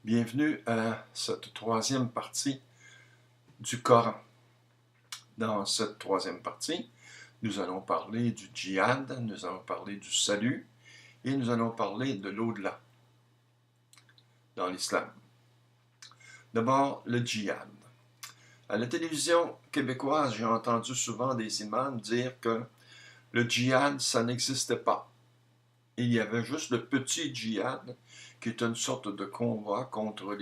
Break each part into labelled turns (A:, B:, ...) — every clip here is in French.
A: Bienvenue à cette troisième partie du Coran. Dans cette troisième partie, nous allons parler du djihad, nous allons parler du salut et nous allons parler de l'au-delà dans l'islam. D'abord, le djihad. À la télévision québécoise, j'ai entendu souvent des imams dire que le djihad, ça n'existait pas. Il y avait juste le petit djihad, qui est une sorte de combat contre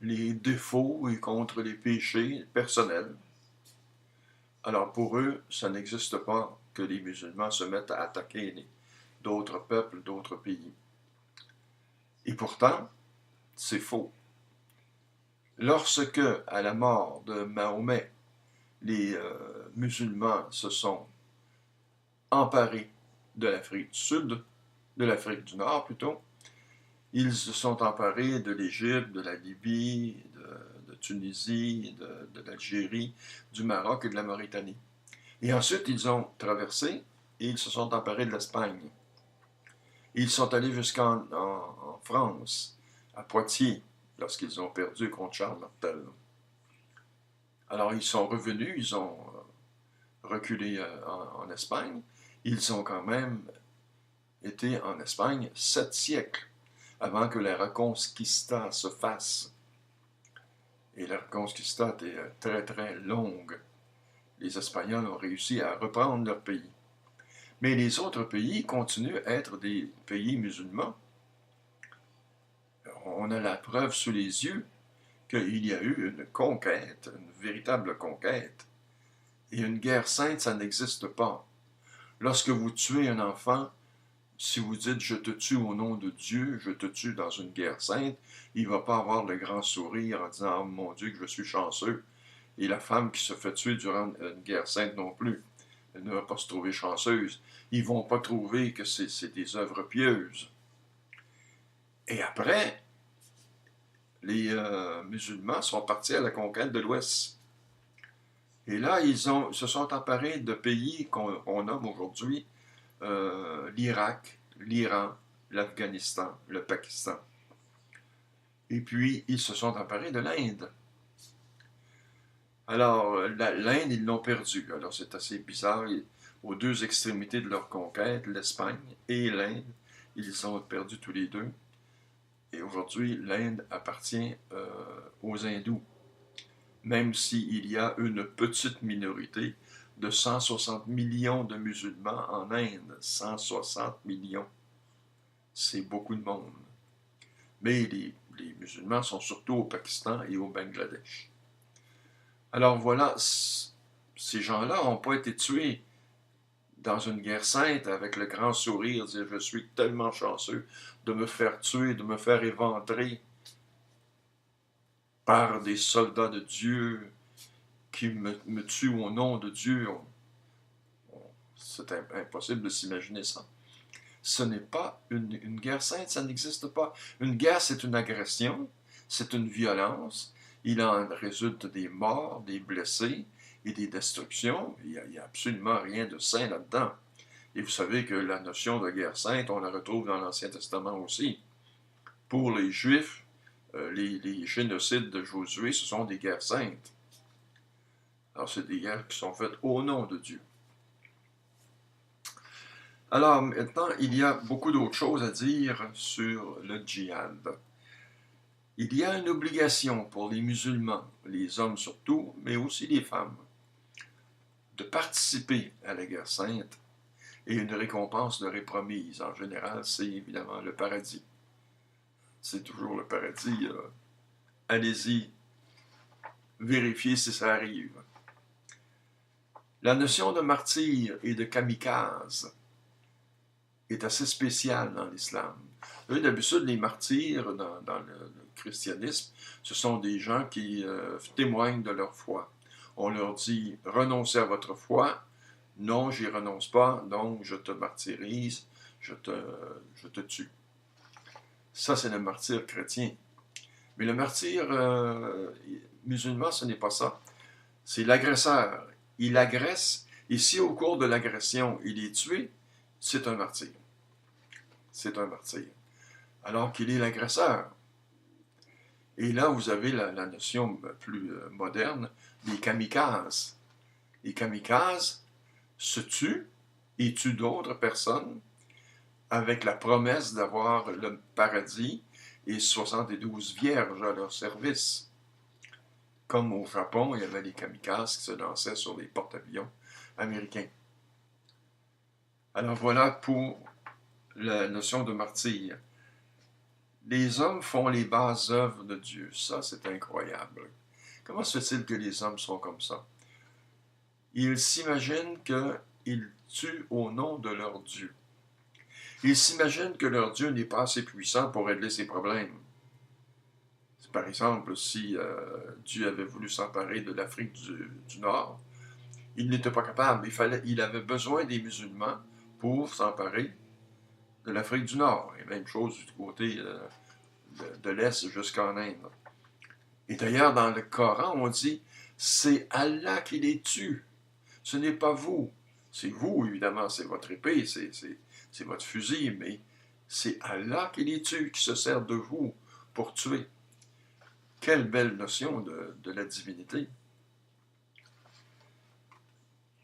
A: les défauts et contre les péchés personnels. Alors pour eux, ça n'existe pas que les musulmans se mettent à attaquer d'autres peuples, d'autres pays. Et pourtant, c'est faux. Lorsque, à la mort de Mahomet, les musulmans se sont emparés de l'Afrique du Sud, de l'Afrique du Nord plutôt, ils se sont emparés de l'Égypte, de la Libye, de Tunisie, de l'Algérie, du Maroc et de la Mauritanie. Et ensuite, ils ont traversé et ils se sont emparés de l'Espagne. Ils sont allés jusqu'en France, à Poitiers, lorsqu'ils ont perdu contre Charles Martel. Alors, ils sont revenus, ils ont reculé en Espagne. Ils ont quand même été en Espagne 7 siècles avant que la Reconquista se fasse. Et la Reconquista était très très longue. Les Espagnols ont réussi à reprendre leur pays. Mais les autres pays continuent à être des pays musulmans. On a la preuve sous les yeux qu'il y a eu une conquête, une véritable conquête. Et une guerre sainte, ça n'existe pas. Lorsque vous tuez un enfant, si vous dites « je te tue au nom de Dieu, je te tue dans une guerre sainte », il ne va pas avoir le grand sourire en disant « oh mon Dieu, que je suis chanceux ». Et la femme qui se fait tuer durant une guerre sainte non plus. Elle ne va pas se trouver chanceuse. Ils ne vont pas trouver que c'est des œuvres pieuses. Et après, les musulmans sont partis à la conquête de l'Ouest. Et là, ils se sont emparés de pays qu'on nomme aujourd'hui l'Irak, l'Iran, l'Afghanistan, le Pakistan. Et puis, ils se sont emparés de l'Inde. Alors, l'Inde, ils l'ont perdue. Alors, c'est assez bizarre. Aux deux extrémités de leur conquête, l'Espagne et l'Inde, ils ont perdu tous les deux. Et aujourd'hui, l'Inde appartient aux hindous. Même s'il y a une petite minorité de 160 millions de musulmans en Inde. 160 millions. C'est beaucoup de monde. Mais les musulmans sont surtout au Pakistan et au Bangladesh. Alors voilà, ces gens-là n'ont pas été tués dans une guerre sainte avec le grand sourire, dire je suis tellement chanceux de me faire tuer, de me faire éventrer par des soldats de Dieu qui me tuent au nom de Dieu. C'est impossible de s'imaginer ça. Ce n'est pas une guerre sainte, ça n'existe pas. Une guerre, c'est une agression, c'est une violence. Il en résulte des morts, des blessés et des destructions. Il n'y a absolument rien de saint là-dedans. Et vous savez que la notion de guerre sainte, on la retrouve dans l'Ancien Testament aussi. Pour les Juifs, les génocides de Josué, ce sont des guerres saintes. Alors, c'est des guerres qui sont faites au nom de Dieu. Alors, maintenant, il y a beaucoup d'autres choses à dire sur le djihad. Il y a une obligation pour les musulmans, les hommes surtout, mais aussi les femmes, de participer à la guerre sainte et une récompense leur est promise. En général, c'est évidemment le paradis. C'est toujours le paradis. Allez-y, vérifiez si ça arrive. La notion de martyr et de kamikaze est assez spéciale dans l'islam. D'habitude, les martyrs dans le christianisme, ce sont des gens qui témoignent de leur foi. On leur dit « renoncez à votre foi », « non, j'y renonce pas, donc je te martyrise, je te tue ». Ça, c'est le martyr chrétien. Mais le martyr musulman, ce n'est pas ça. C'est l'agresseur. Il agresse, et si au cours de l'agression, il est tué, c'est un martyr. C'est un martyr. Alors qu'il est l'agresseur. Et là, vous avez la notion plus moderne des kamikazes. Les kamikazes se tuent et tuent d'autres personnes avec la promesse d'avoir le paradis et 72 vierges à leur service. Comme au Japon, il y avait les kamikazes qui se lançaient sur les porte-avions américains. Alors voilà pour la notion de martyr. Les hommes font les basses œuvres de Dieu. Ça, c'est incroyable. Comment se fait-il que les hommes sont comme ça? Ils s'imaginent qu'ils tuent au nom de leur Dieu. Ils s'imaginent que leur Dieu n'est pas assez puissant pour régler ses problèmes. Par exemple, si Dieu avait voulu s'emparer de l'Afrique du Nord, il n'était pas capable. Il avait besoin des musulmans pour s'emparer de l'Afrique du Nord. Et même chose du côté de l'Est jusqu'en Inde. Et d'ailleurs, dans le Coran, on dit « c'est Allah qui les tue, ce n'est pas vous ». C'est vous, évidemment, c'est votre épée, c'est votre fusil, mais c'est Allah qui les tue, qui se sert de vous pour tuer. Quelle belle notion de la divinité.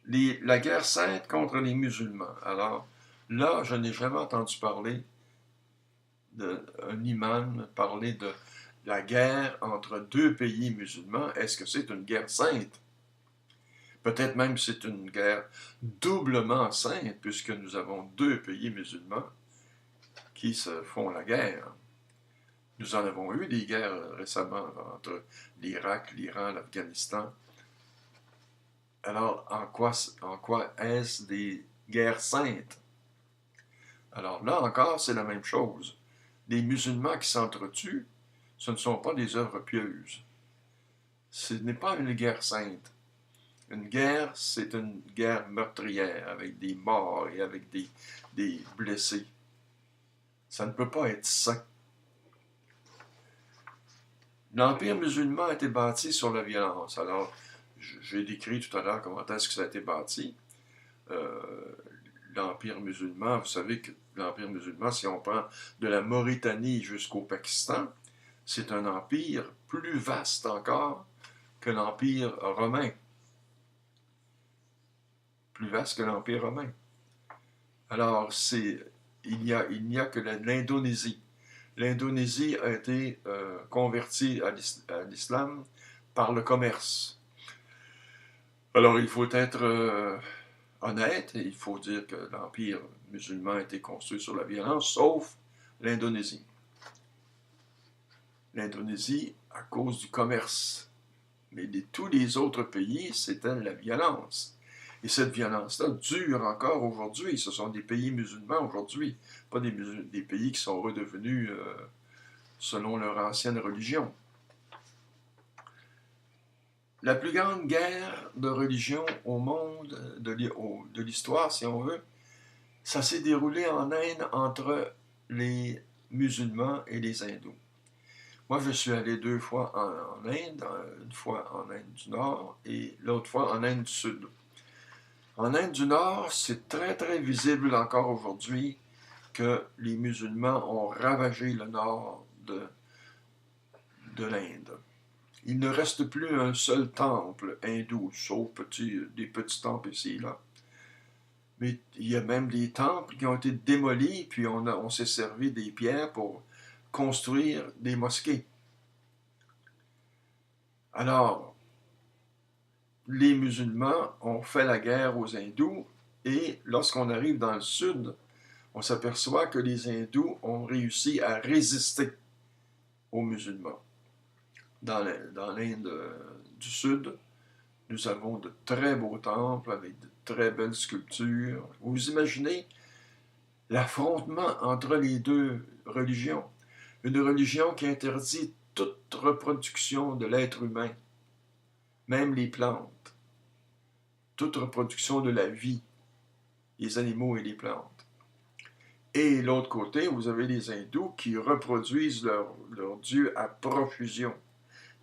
A: La guerre sainte contre les musulmans. Alors, là, je n'ai jamais entendu parler d'un imam parler de la guerre entre deux pays musulmans. Est-ce que c'est une guerre sainte? Peut-être même c'est une guerre doublement sainte, puisque nous avons deux pays musulmans qui se font la guerre. Nous en avons eu des guerres récemment entre l'Irak, l'Iran, l'Afghanistan. Alors, en quoi est-ce des guerres saintes? Alors là encore, c'est la même chose. Les musulmans qui s'entretuent, ce ne sont pas des œuvres pieuses. Ce n'est pas une guerre sainte. Une guerre, c'est une guerre meurtrière, avec des morts et avec des blessés. Ça ne peut pas être saint. L'Empire musulman a été bâti sur la violence. Alors, j'ai décrit tout à l'heure comment est-ce que ça a été bâti. L'Empire musulman, vous savez que l'Empire musulman, si on prend de la Mauritanie jusqu'au Pakistan, c'est un empire plus vaste encore que l'Empire romain. Plus vaste que l'Empire romain. Alors, il n'y a que l'Indonésie. L'Indonésie a été convertie à l'islam par le commerce. Alors, il faut être honnête et il faut dire que l'Empire musulman a été construit sur la violence, sauf l'Indonésie. L'Indonésie, à cause du commerce. Mais tous les autres pays, c'était la violence. Et cette violence-là dure encore aujourd'hui. Ce sont des pays musulmans aujourd'hui, pas des pays qui sont redevenus selon leur ancienne religion. La plus grande guerre de religion au monde, de l'histoire, si on veut, ça s'est déroulé en Inde entre les musulmans et les hindous. Moi, je suis allé 2 fois en Inde, une fois en Inde du Nord et l'autre fois en Inde du Sud. En Inde du Nord, c'est très très visible encore aujourd'hui que les musulmans ont ravagé le nord de l'Inde. Il ne reste plus un seul temple hindou, sauf des petits temples ici et là. Mais il y a même des temples qui ont été démolis, puis on s'est servi des pierres pour construire des mosquées. Alors, les musulmans ont fait la guerre aux hindous, et lorsqu'on arrive dans le sud, on s'aperçoit que les hindous ont réussi à résister aux musulmans. Dans l'Inde du Sud, nous avons de très beaux temples avec de très belles sculptures. Vous imaginez l'affrontement entre les deux religions. Une religion qui interdit toute reproduction de l'être humain, même les plantes, toute reproduction de la vie, les animaux et les plantes. Et de l'autre côté, vous avez les hindous qui reproduisent leur Dieu à profusion.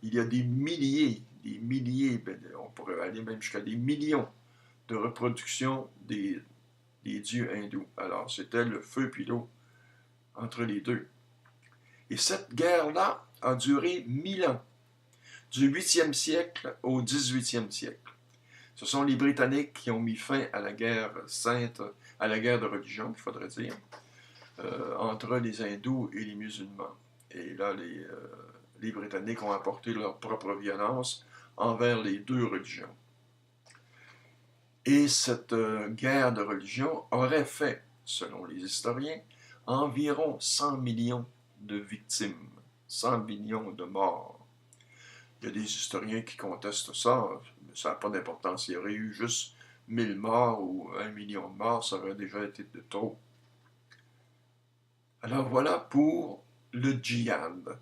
A: Il y a des milliers, on pourrait aller même jusqu'à des millions de reproductions des dieux hindous. Alors, c'était le feu puis l'eau entre les deux. Et cette guerre-là a duré 1000 ans, du 8e siècle au 18e siècle. Ce sont les Britanniques qui ont mis fin à la guerre sainte, à la guerre de religion, il faudrait dire, entre les hindous et les musulmans. Et là, les Britanniques ont apporté leur propre violence envers les deux religions. Et cette guerre de religion aurait fait, selon les historiens, environ 100 millions de victimes, 100 millions de morts. Il y a des historiens qui contestent ça, mais ça n'a pas d'importance. Il y aurait eu juste 1000 morts ou 1 million de morts, ça aurait déjà été de trop. Alors voilà pour le djihad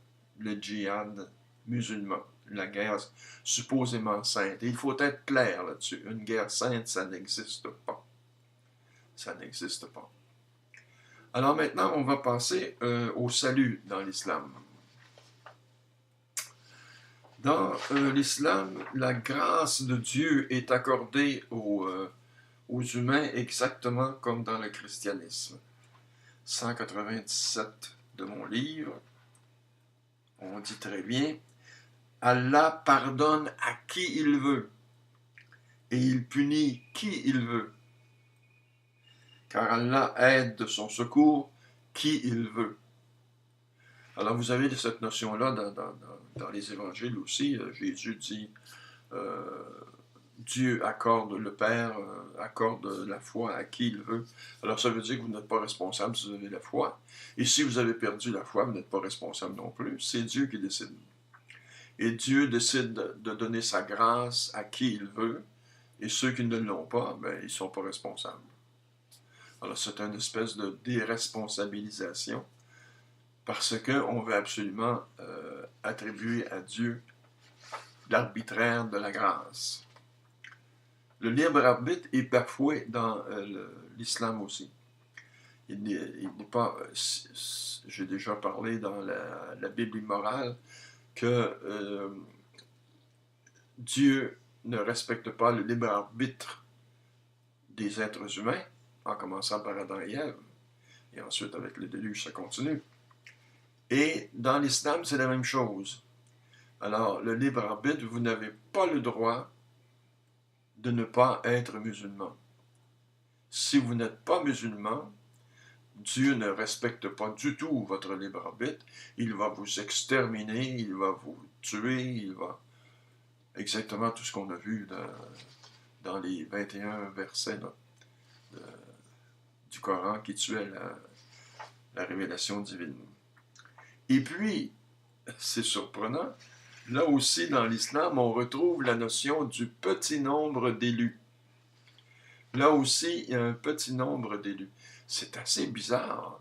A: musulman, la guerre supposément sainte. Et il faut être clair là-dessus, une guerre sainte, ça n'existe pas. Ça n'existe pas. Alors maintenant, on va passer au salut dans l'islam. Dans l'islam, la grâce de Dieu est accordée aux humains exactement comme dans le christianisme. 197 de mon livre, on dit très bien, Allah pardonne à qui il veut et il punit qui il veut. Car Allah aide de son secours qui il veut. Alors vous avez cette notion-là dans les évangiles aussi. Jésus dit Dieu accorde, le Père accorde la foi à qui il veut. Alors ça veut dire que vous n'êtes pas responsable si vous avez la foi. Et si vous avez perdu la foi, vous n'êtes pas responsable non plus. C'est Dieu qui décide. Et Dieu décide de donner sa grâce à qui il veut. Et ceux qui ne l'ont pas, ben, ils ne sont pas responsables. Alors c'est une espèce de déresponsabilisation parce qu'on veut absolument attribuer à Dieu l'arbitraire de la grâce. Le libre arbitre est bafoué dans l'islam aussi. Il n'est pas, j'ai déjà parlé dans la Bible immorale, que Dieu ne respecte pas le libre arbitre des êtres humains, en commençant par Adam et Ève, et ensuite avec le déluge, ça continue. Et dans l'islam, c'est la même chose. Alors, le libre arbitre, vous n'avez pas le droit de ne pas être musulman. Si vous n'êtes pas musulman, Dieu ne respecte pas du tout votre libre arbitre. Il va vous exterminer, il va vous tuer, il va... Exactement tout ce qu'on a vu dans les 21 versets du Coran qui tuaient la révélation divine. Et puis, c'est surprenant, là aussi dans l'islam, on retrouve la notion du petit nombre d'élus. Là aussi, il y a un petit nombre d'élus. C'est assez bizarre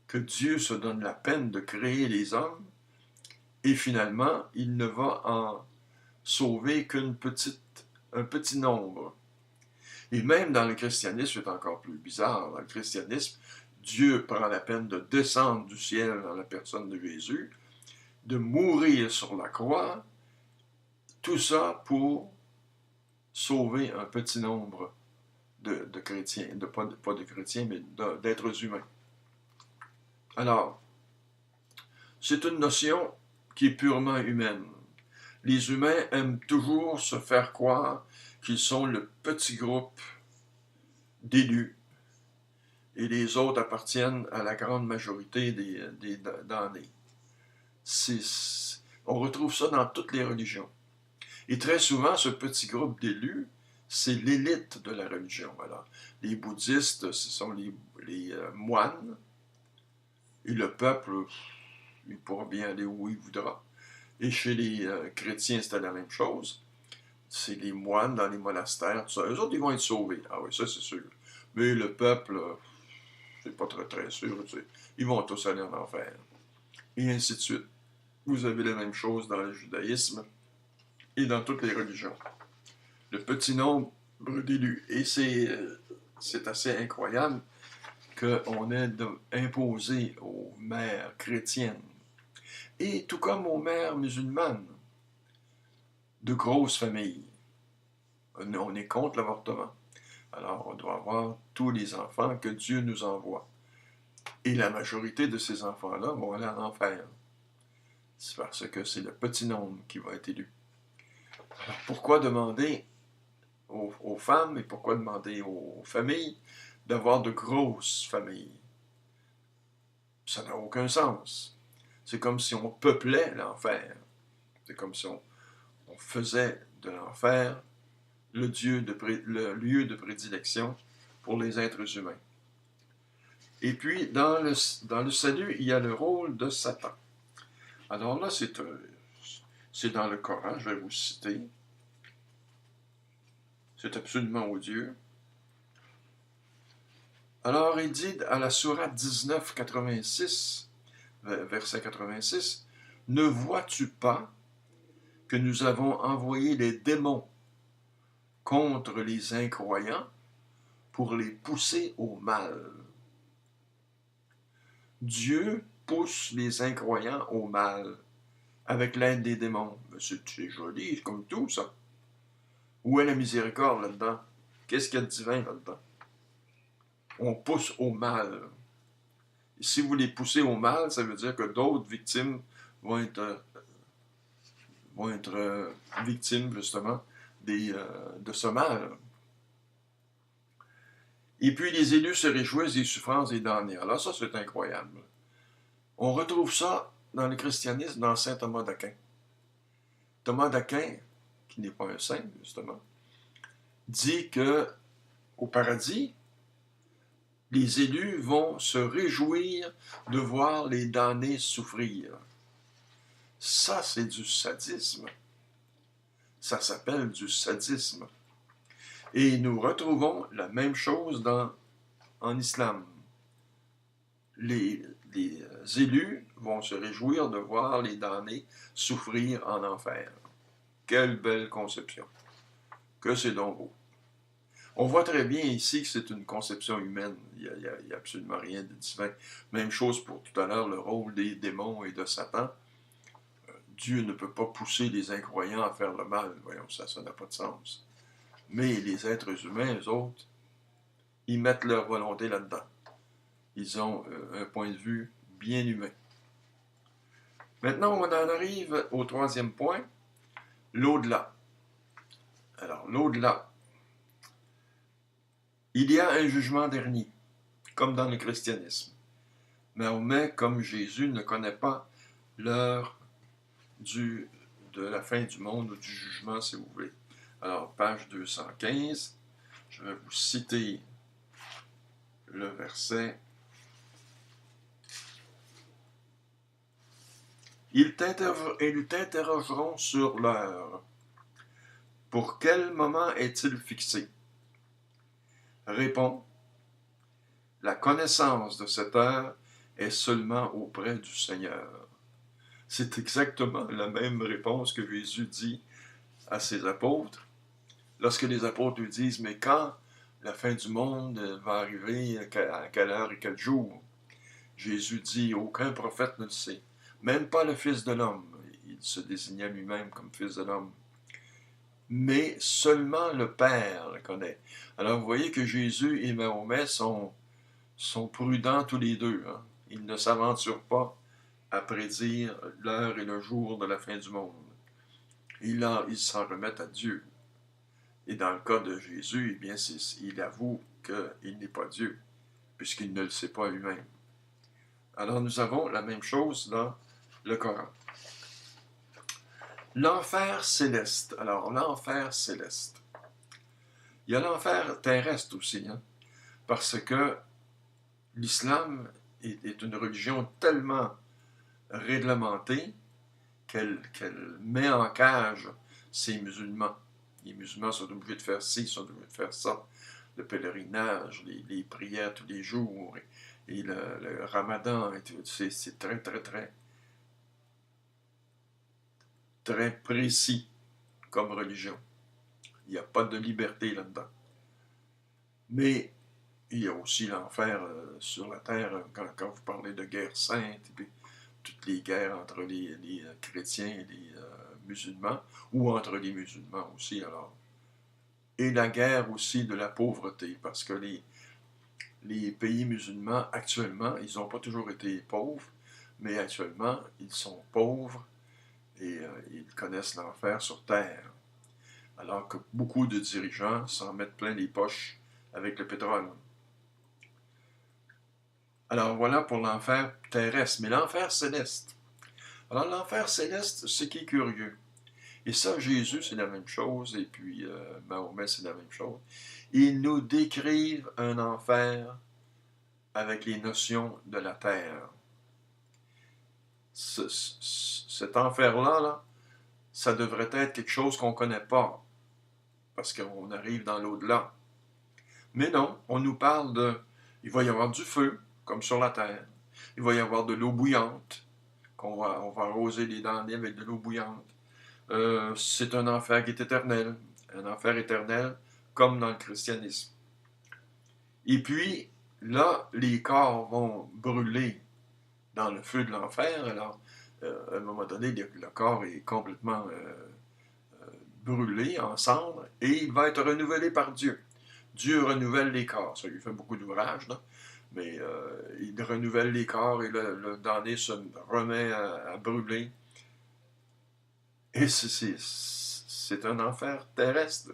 A: que Dieu se donne la peine de créer les hommes et finalement, il ne va en sauver qu'un petit nombre. Et même dans le christianisme, c'est encore plus bizarre. Dans le christianisme, Dieu prend la peine de descendre du ciel dans la personne de Jésus, de mourir sur la croix, tout ça pour sauver un petit nombre de chrétiens, pas de chrétiens, mais d'êtres humains. Alors, c'est une notion qui est purement humaine. Les humains aiment toujours se faire croire qu'ils sont le petit groupe d'élus et les autres appartiennent à la grande majorité des damnés. On retrouve ça dans toutes les religions. Et très souvent, ce petit groupe d'élus, c'est l'élite de la religion. Alors, les bouddhistes, ce sont les moines, et le peuple, il pourra bien aller où il voudra. Et chez les chrétiens, c'était la même chose. C'est les moines dans les monastères, tout ça. Eux autres, ils vont être sauvés. Ah oui, ça, c'est sûr. Mais le peuple, c'est pas très, très sûr. Ils vont tous aller en enfer. Et ainsi de suite. Vous avez la même chose dans le judaïsme et dans toutes les religions. Le petit nombre d'élus. Et c'est assez incroyable qu'on ait imposé aux mères chrétiennes et tout comme aux mères musulmanes de grosses familles. On est contre l'avortement. Alors, on doit avoir tous les enfants que Dieu nous envoie. Et la majorité de ces enfants-là vont aller en enfer. C'est parce que c'est le petit nombre qui va être élu. Alors, pourquoi demander aux femmes et pourquoi demander aux familles d'avoir de grosses familles? Ça n'a aucun sens. C'est comme si on peuplait l'enfer. C'est comme si on faisait de l'enfer le lieu de prédilection pour les êtres humains. Et puis, dans le salut, il y a le rôle de Satan. Alors là, c'est dans le Coran, je vais vous citer. C'est absolument odieux. Alors, il dit à la sourate 19, 86, verset 86, « Ne vois-tu pas que nous avons envoyé les démons contre les incroyants pour les pousser au mal. » Dieu pousse les incroyants au mal avec l'aide des démons. C'est joli, c'est comme tout ça. Où est la miséricorde là-dedans? Qu'est-ce qu'il y a de divin là-dedans? On pousse au mal. Et si vous les poussez au mal, ça veut dire que d'autres victimes vont être victimes justement de ce mal. Et puis les élus se réjouissent des souffrances des damnés. Alors ça, c'est incroyable. On retrouve ça dans le christianisme, dans saint Thomas d'Aquin. Thomas d'Aquin, qui n'est pas un saint, justement, dit que au paradis, les élus vont se réjouir de voir les damnés souffrir. Ça, c'est du sadisme. Ça s'appelle du sadisme. Et nous retrouvons la même chose en islam. Les élus vont se réjouir de voir les damnés souffrir en enfer. Quelle belle conception! Que c'est donc beau! On voit très bien ici que c'est une conception humaine. Il n'y a absolument rien de divin. Même chose pour tout à l'heure, le rôle des démons et de Satan. Dieu ne peut pas pousser les incroyants à faire le mal. Voyons, ça n'a pas de sens. Mais les êtres humains, eux autres, ils mettent leur volonté là-dedans. Ils ont un point de vue bien humain. Maintenant, on en arrive au troisième point, l'au-delà. Alors, l'au-delà. Il y a un jugement dernier, comme dans le christianisme. Mahomet, comme Jésus, ne connaît pas l'heure de la fin du monde ou du jugement, si vous voulez. Alors, page 215, je vais vous citer le verset. Ils t'interrogeront sur l'heure. Pour quel moment est-il fixé? Réponds, la connaissance de cette heure est seulement auprès du Seigneur. C'est exactement la même réponse que Jésus dit à ses apôtres. Lorsque les apôtres lui disent, mais quand la fin du monde va arriver, à quelle heure et quel jour? Jésus dit, aucun prophète ne le sait, même pas le Fils de l'homme. Il se désignait lui-même comme Fils de l'homme. Mais seulement le Père le connaît. Alors vous voyez que Jésus et Mahomet sont prudents tous les deux. Hein? Ils ne s'aventurent pas à prédire l'heure et le jour de la fin du monde. Ils s'en remettent à Dieu. Et dans le cas de Jésus, eh bien, il avoue qu'il n'est pas Dieu, puisqu'il ne le sait pas lui-même. Alors nous avons la même chose dans le Coran. L'enfer céleste. Alors, l'enfer céleste. Il y a l'enfer terrestre aussi, hein, parce que l'islam est une religion tellement réglementée qu'elle met en cage ces musulmans. Les musulmans sont obligés de faire ci, sont obligés de faire ça. Le pèlerinage, les prières tous les jours, et le ramadan, c'est très, très, très, très précis comme religion. Il n'y a pas de liberté là-dedans. Mais il y a aussi l'enfer sur la terre, quand vous parlez de guerre sainte, et puis toutes les guerres entre les chrétiens et les musulmans, ou entre les musulmans aussi, alors. Et la guerre aussi de la pauvreté, parce que les pays musulmans, actuellement, ils n'ont pas toujours été pauvres, mais actuellement, ils sont pauvres et ils connaissent l'enfer sur terre. Alors que beaucoup de dirigeants s'en mettent plein les poches avec le pétrole. Alors voilà pour l'enfer terrestre, mais l'enfer céleste. Alors l'enfer céleste, ce qui est curieux, et ça Jésus c'est la même chose, et puis Mahomet c'est la même chose, ils nous décrivent un enfer avec les notions de la terre. Cet enfer-là, là, ça devrait être quelque chose qu'on ne connaît pas, parce qu'on arrive dans l'au-delà. Mais non, on nous parle de... Il va y avoir du feu, comme sur la terre. Il va y avoir de l'eau bouillante, on va arroser les dents avec de l'eau bouillante. C'est un enfer qui est éternel, un enfer éternel, comme dans le christianisme. Et puis, là, les corps vont brûler dans le feu de l'enfer. Alors, à un moment donné, le corps est complètement brûlé en cendres et il va être renouvelé par Dieu. Dieu renouvelle les corps. Ça lui fait beaucoup d'ouvrages, là. Mais il renouvelle les corps et le damné se remet à brûler. Et c'est un enfer terrestre.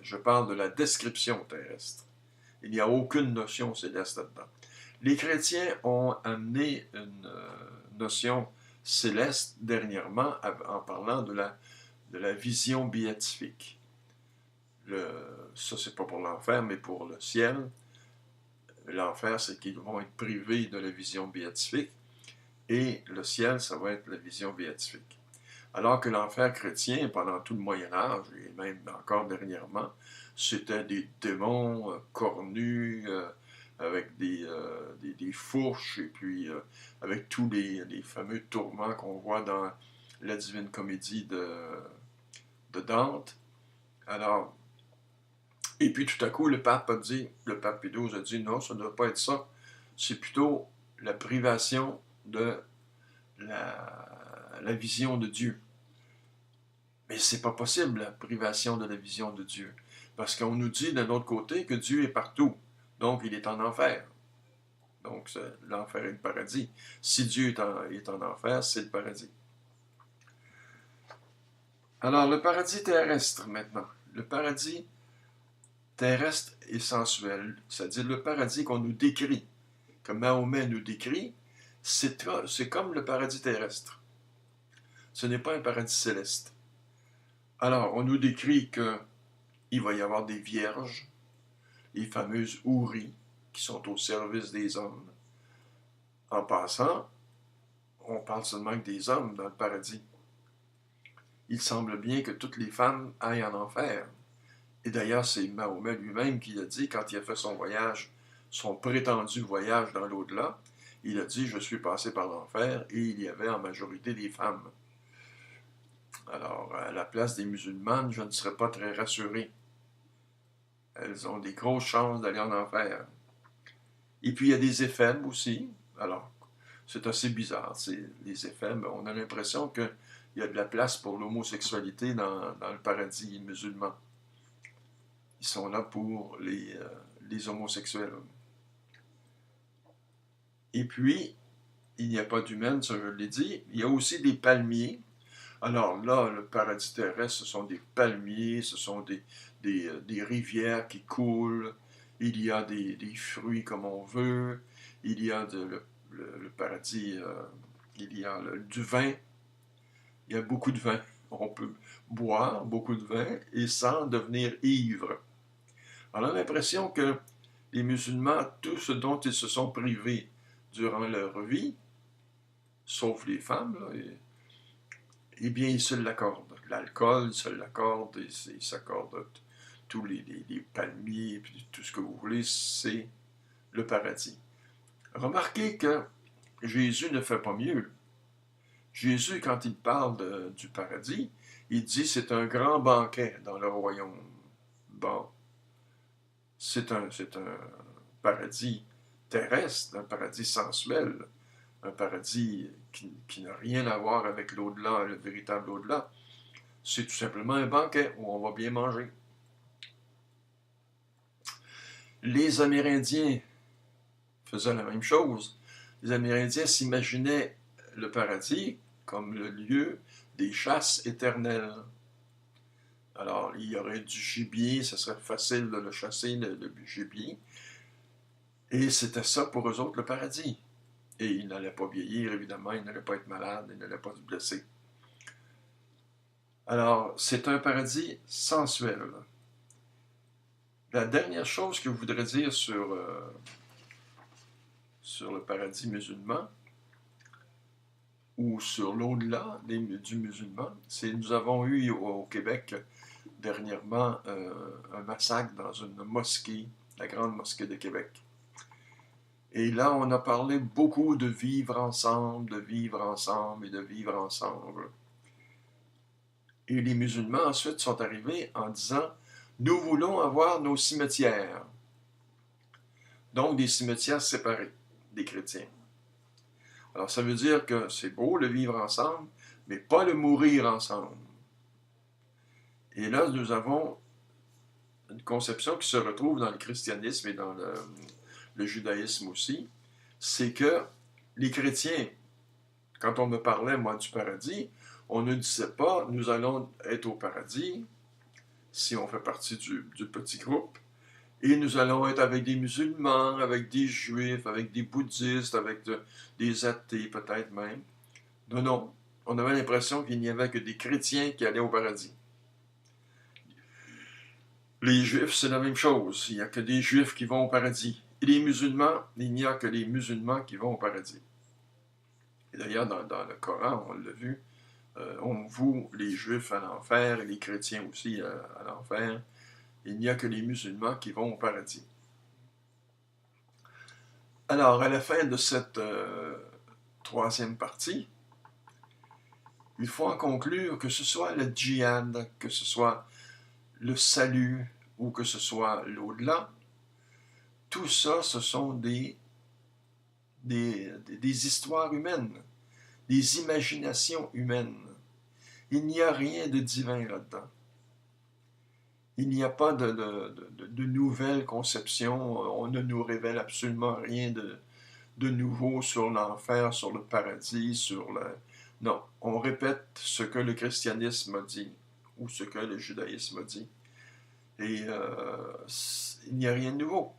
A: Je parle de la description terrestre. Il n'y a aucune notion céleste là-dedans. Les chrétiens ont amené une notion céleste dernièrement en parlant de la vision béatifique. Ça, c'est pas pour l'enfer, mais pour le ciel. L'enfer, c'est qu'ils vont être privés de la vision béatifique. Et le ciel, ça va être la vision béatifique. Alors que l'enfer chrétien, pendant tout le Moyen-Âge, et même encore dernièrement, c'était des démons cornus, avec des fourches, et puis avec tous les fameux tourments qu'on voit dans la Divine Comédie de Dante. Alors, et puis tout à coup, le pape Pie XII a dit non, ça ne doit pas être ça. C'est plutôt la privation de la vision de Dieu. Mais c'est pas possible, la privation de la vision de Dieu. Parce qu'on nous dit d'un autre côté que Dieu est partout. Donc, il est en enfer. Donc, l'enfer et le paradis. Si Dieu est en enfer, c'est le paradis. Alors, le paradis terrestre, maintenant. Le paradis terrestre et sensuel, c'est-à-dire le paradis qu'on nous décrit, que Mahomet nous décrit, c'est comme le paradis terrestre. Ce n'est pas un paradis céleste. Alors, on nous décrit qu'il va y avoir des vierges, les fameuses houris, qui sont au service des hommes. En passant, on parle seulement que des hommes dans le paradis. Il semble bien que toutes les femmes aillent en enfer. Et d'ailleurs, c'est Mahomet lui-même qui l'a dit quand il a fait son voyage, son prétendu voyage dans l'au-delà. Il a dit « Je suis passé par l'enfer » et il y avait en majorité des femmes. Alors, à la place des musulmanes, je ne serais pas très rassuré. Elles ont des grosses chances d'aller en enfer. Et puis, il y a des éphèbes aussi. Alors, c'est assez bizarre. Les éphèbes, on a l'impression qu'il y a de la place pour l'homosexualité dans le paradis musulman. Ils sont là pour les homosexuels. Et puis, il n'y a pas d'humaine, ça je l'ai dit. Il y a aussi des palmiers. Alors là, le paradis terrestre, ce sont des palmiers, ce sont des rivières qui coulent, il y a des fruits comme on veut, il y a le paradis, il y a du vin, il y a beaucoup de vin. On peut boire beaucoup de vin et sans devenir ivre. On a l'impression que les musulmans, tout ce dont ils se sont privés durant leur vie, sauf les femmes, là, eh bien, ils se l'accordent. L'alcool, ils se l'accordent, ils s'accordent tous les palmiers, puis tout ce que vous voulez, c'est le paradis. Remarquez que Jésus ne fait pas mieux. Jésus, quand il parle du paradis, il dit c'est un grand banquet dans le royaume. Bon, c'est un paradis terrestre, un paradis sensuel, un paradis qui n'a rien à voir avec l'au-delà, le véritable au-delà. C'est tout simplement un banquet où on va bien manger. Les Amérindiens faisaient la même chose. Les Amérindiens s'imaginaient le paradis comme le lieu des chasses éternelles. Alors, il y aurait du gibier, ce serait facile de le chasser, le gibier. Et c'était ça pour eux autres le paradis. Et ils n'allaient pas vieillir, évidemment, ils n'allaient pas être malades, ils n'allaient pas se blesser. Alors, c'est un paradis sensuel. La dernière chose que je voudrais dire sur le paradis musulman, ou sur l'au-delà du musulman, c'est que nous avons eu au Québec dernièrement un massacre dans une mosquée, la Grande Mosquée de Québec. Et là, on a parlé beaucoup de vivre ensemble, de vivre ensemble et de vivre ensemble. Et les musulmans ensuite sont arrivés en disant « Nous voulons avoir nos cimetières ». Donc des cimetières séparés des chrétiens. Alors ça veut dire que c'est beau le vivre ensemble, mais pas le mourir ensemble. Et là, nous avons une conception qui se retrouve dans le christianisme et dans le judaïsme aussi, c'est que les chrétiens, quand on me parlait, moi, du paradis, on ne disait pas, nous allons être au paradis, si on fait partie du petit groupe, et nous allons être avec des musulmans, avec des juifs, avec des bouddhistes, avec des athées peut-être même. Non, non, on avait l'impression qu'il n'y avait que des chrétiens qui allaient au paradis. Les juifs, c'est la même chose, il n'y a que des juifs qui vont au paradis. Et les musulmans, il n'y a que les musulmans qui vont au paradis. Et d'ailleurs, dans le Coran, on l'a vu, on voue les juifs à l'enfer et les chrétiens aussi à l'enfer. Il n'y a que les musulmans qui vont au paradis. Alors, à la fin de cette troisième partie, il faut en conclure que ce soit le djihad, que ce soit le salut ou que ce soit l'au-delà, tout ça, ce sont des histoires humaines, des imaginations humaines. Il n'y a rien de divin là-dedans. Il n'y a pas de nouvelles conceptions. On ne nous révèle absolument rien de nouveau sur l'enfer, sur le paradis, sur le... Non, on répète ce que le christianisme a dit ou ce que le judaïsme a dit. Et il n'y a rien de nouveau.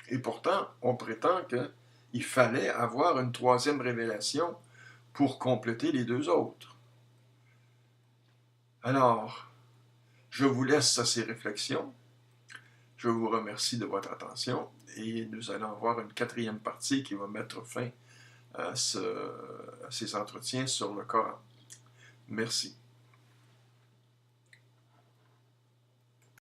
A: Et pourtant, on prétend qu'il fallait avoir une troisième révélation pour compléter les deux autres. Alors, je vous laisse à ces réflexions. Je vous remercie de votre attention et nous allons avoir une quatrième partie qui va mettre fin à ces entretiens sur le Coran. Merci.